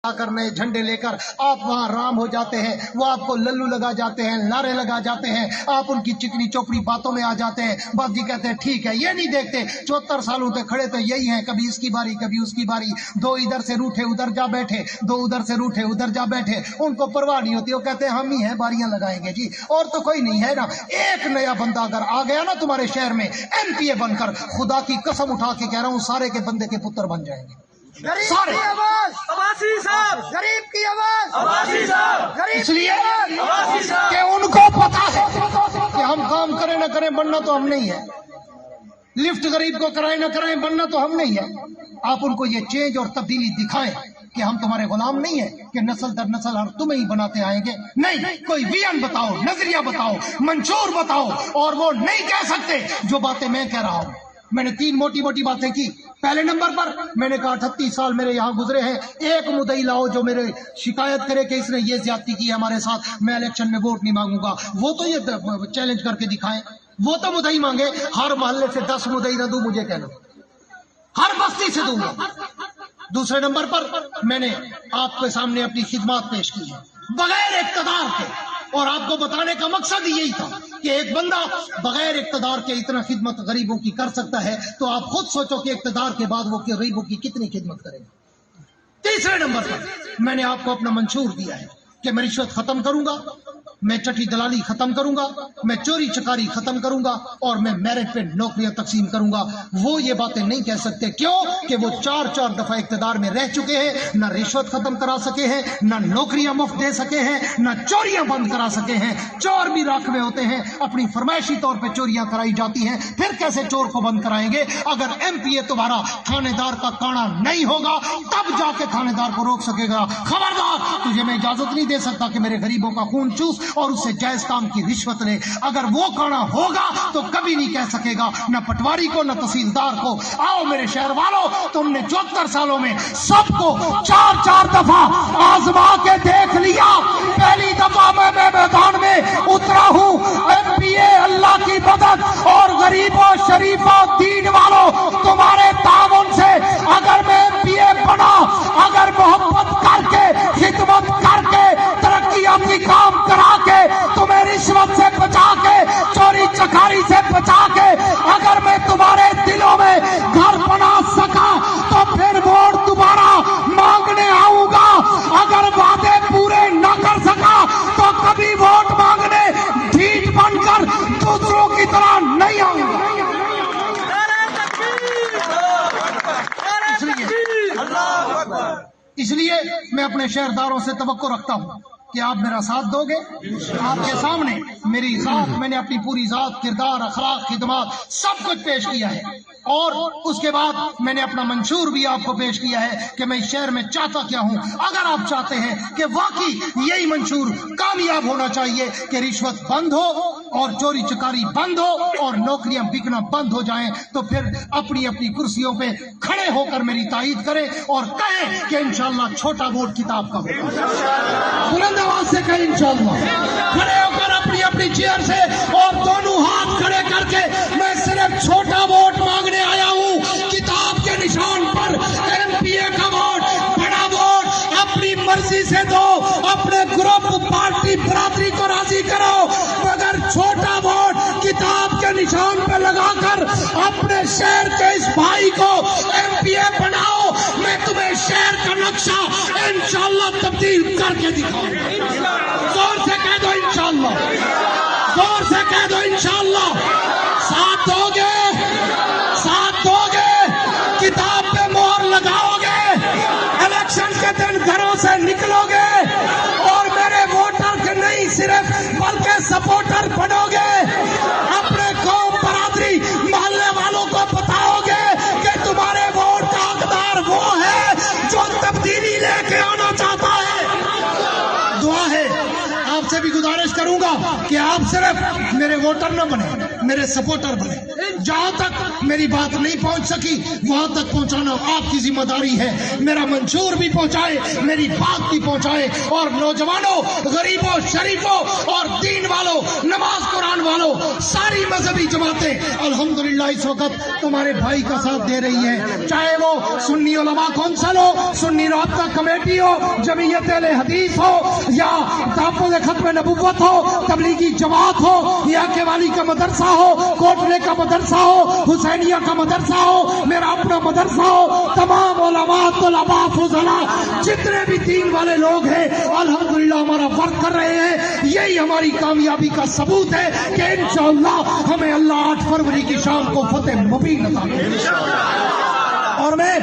कर नए झंडे लेकर आप वहां राम हो जाते हैं, वो आपको लल्लू लगा जाते हैं, नारे लगा जाते हैं, आप उनकी चिकनी चौपड़ी बातों में आ जाते हैं। बस जी कहते हैं ठीक है, ये नहीं देखते 74 सालों तक खड़े तो यही हैं, कभी इसकी बारी कभी उसकी बारी, दो इधर से रूठे उधर जा बैठे, दो उधर से रूठे उधर जा बैठे, उनको परवाह नहीं होती। वो कहते हैं हम ही हैं, बारियां लगाएंगे जी, और तो कोई नहीं है ना। एक नया बंदा अगर आ गया ना तुम्हारे शहर में MPA बनकर, खुदा की कसम उठा के कह रहा हूँ सारे के बंदे के पुत्र बन जाएंगे। गरीब की आवाज अब्बासी साहब, गरीब की आवाज अब्बासी साहब, इसलिए कि उनको पता है कि हम काम करें न करें बनना तो हम नहीं है, लिफ्ट गरीब को कराए न कराएं बनना तो हम नहीं है। आप उनको ये चेंज और तब्दीली दिखाएं कि हम तुम्हारे गुलाम नहीं है कि नस्ल दर नस्ल हम तुम्हें ही बनाते आएंगे। नहीं, कोई विजन बताओ, नजरिया बताओ, मंशूर बताओ, और वो नहीं कह सकते जो बातें मैं कह रहा हूँ। मैंने 3 मोटी मोटी बातें की। पहले नंबर पर मैंने कहा 38 साल मेरे यहाँ गुजरे हैं, एक मुद्दई लाओ जो मेरे शिकायत करे कि इसने ये ज्यादती की है हमारे साथ, मैं इलेक्शन में वोट नहीं मांगूंगा। वो तो ये चैलेंज करके दिखाएं, वो तो मुद्दई मांगे। हर मोहल्ले से 10 मुद्दई न दूं मुझे कहना, हर बस्ती से दूंगा। दूसरे नंबर पर मैंने आपके सामने अपनी खिदमत पेश की है बगैर इक़्तिदार के, और आपको बताने का मकसद यही था कि एक बंदा बगैर इक़्तिदार के इतना खिदमत गरीबों की कर सकता है, तो आप खुद सोचो कि इक़्तिदार के बाद वो गरीबों की कितनी खिदमत करेगा। तीसरे नंबर पर मैंने आपको अपना मंशूर दिया है कि मैं रिश्वत खत्म करूंगा, मैं चटी दलाली खत्म करूंगा, मैं चोरी चकारी खत्म करूंगा, और मैं मेरिट पे नौकरियां तकसीम करूंगा। वो ये बातें नहीं कह सकते, क्यों कि वो 4 दफा इक़्तिदार में रह चुके हैं, न रिश्वत खत्म करा सके हैं, न नौकरियां मुफ्त दे सके हैं, न चोरियां बंद करा सके हैं। चोर भी राखवे होते हैं, अपनी फरमाइशी तौर पर चोरियां कराई जाती हैं, फिर कैसे चोर को बंद कराएंगे? अगर MPA तुम्हारा थानेदार का काना नहीं होगा तब जाके थानेदार को रोक सकेगा। खबरदार, तुझे मैं इजाजत नहीं दे सकता कि मेरे गरीबों का खून चूस और उससे जायज काम की रिश्वत ले। अगर वो काना होगा तो कभी नहीं कह सकेगा, न पटवारी को न तहसीलदार को। आओ मेरे शहर वालों, तुमने 74 सालों में सबको 4 दफा आजमा के देख लिया। पहली दफा मैं मैदान में उतरा हूँ, MPA अल्लाह की मदद और गरीबों शरीफों दीन वालों तुम्हारे ताउन से अगर मैं MPA बना, अगर मोहब्बत करके खिदमत करके तरक्की काम करा के तुम्हें रिश्वत से बचा के चोरी चकारी से बचा के अगर मैं तुम्हारे दिलों में घर बना सका तो फिर वोट दोबारा मांगने आऊंगा। अगर वादे पूरे न कर सका तो कभी वोट मांगने ढीठ बनकर दूसरों की तरह नहीं आऊंगा। इसलिए मैं अपने शहरदारों से तवक्को रखता हूँ कि आप मेरा साथ दोगे। आपके सामने मेरी जात, मैंने अपनी पूरी जात, किरदार, अखलाक, खिदमत सब कुछ पेश किया है, और उसके बाद मैंने अपना मंशूर भी आपको पेश किया है कि मैं इस शहर में चाहता क्या हूँ। अगर आप चाहते हैं कि वाकई यही मंशूर कामयाब होना चाहिए कि रिश्वत बंद हो और चोरी चकारी बंद हो और नौकरियां बिकना बंद हो जाएं, तो फिर अपनी अपनी कुर्सियों पे खड़े होकर मेरी तायीद करें और कहें कि इंशाअल्लाह छोटा वोट किताब का होगा। बुलंद आवाज से कहें इंशाअल्लाह। खड़े होकर अपनी अपनी चेयर से और दोनों हाथ खड़े करके मैं सिर्फ छोटा वोट मांगने आया हूँ, किताब के निशान पर MPA का वोट, बड़ा वोट अपनी मर्जी से दो, अपने ग्रुप पार्टी बरादरी को राजी करो, मगर छोटा वोट किताब के निशान पर लगाकर अपने शहर के इस भाई को MPA बनाओ। मैं तुम्हें शहर का नक्शा इंशाअल्लाह तब्दील करके दिखाऊंगा। जोर से कह दो इंशाअल्लाह, जोर से कह दो इंशाअल्लाह। साथ दोगे, साथ दोगे, किताब पे मोहर लगाओगे, इलेक्शन के दिन घरों से निकलोगे और मेरे वोटर के नहीं सिर्फ बल्कि सपोर्टर बनोगे। अपने कौम बरादरी मोहल्ले वालों को बताओगे कि तुम्हारे वोट का हकदार वो है जो तब्दीली लेके आना चाहता है। दुआ है, आपसे भी गुजारिश करूंगा कि आप सिर्फ मेरे वोटर न बने, میرے سپورٹر بنے. جہاں تک میری بات نہیں پہنچ سکی وہاں تک پہنچانا آپ کی ذمہ داری ہے. میرا منشور بھی پہنچائے, میری بات بھی پہنچائے. اور نوجوانوں, غریبوں, شریفوں اور دین والوں, نماز قرآن والوں, ساری مذہبی جماعتیں الحمدللہ اس وقت تمہارے بھائی کا ساتھ دے رہی ہیں. چاہے وہ سنی علماء کونسل ہو, سنی رابطہ کمیٹی ہو, جمعیت اہل حدیث ہو, یا تحفظ ختم نبوت ہو, تبلیغی جماعت ہو, یا کیوالی کا مدرسہ ہو, کوٹلے کا مدرسہ ہو, حسینیہ کا مدرسہ ہو, میرا اپنا مدرسہ ہو, تمام علماء, طلباء, فضلاء, جتنے بھی دین والے لوگ ہیں الحمدللہ ہمارا ورک کر رہے ہیں. یہی ہماری کامیابی کا ثبوت ہے کہ انشاءاللہ ہمیں اللہ 8 فروری کی شام کو فتح مبین عطا کرے. اور میں